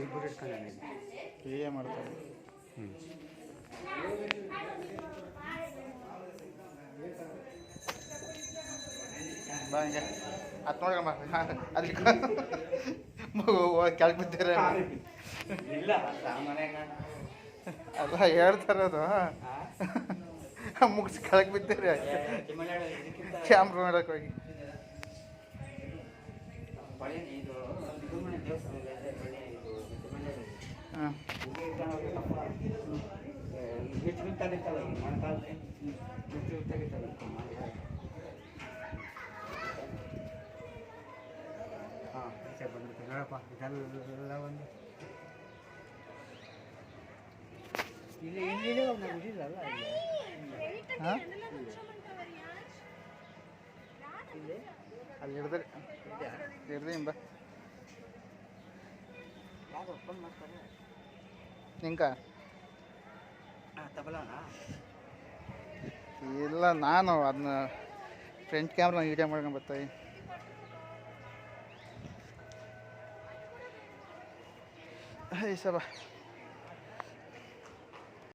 ಇಬ್ಬರು ಇಟ್ಕೊಂಡು ಏನು ಮಾಡ್ತಾರೆ. ಬಾ ಹಿಂಗೆ ಅದು ನೋಡ್ರಮ್ಮ ಅದಕ್ಕೆ ಕೆಳಗೆ ಬಿದ್ದೀರ ಇಲ್ಲ ಮನೆಯಾಗ ಅಲ್ಲ ಹೇಳ್ತಾರದು ಮುಗಿಸಿ ಕೆಳಗೆ ಬಿದ್ದೀರಿ ಕ್ಯಾಮ್ರಾ ನೋಡಕ್ಕೆ ಹೋಗಿ. ಹಾಂ ನೋಡಪ್ಪ ಇದೆಲ್ಲ ಒಂದು ಇಲ್ಲಿ ಒಂದು ಇದಿಲ್ಲಲ್ಲ ಹಾಂ ಅಲ್ಲಿ ಹಿಡ್ದ್ರಿ ಹಿಂಬ ಫೋನ್ ಮಾಡ್ತಾರೆ ನಿಂಕ ತಗೊಳ್ಳೋಣ. ಇಲ್ಲ ನಾನು ಅದನ್ನ ಫ್ರಂಟ್ ಕ್ಯಾಮ್ರಾ ವೀಡಿಯೋ ಮಾಡ್ಕೊಂಡು ಬರ್ತಾಯಿ. ಹೈ ಸಬ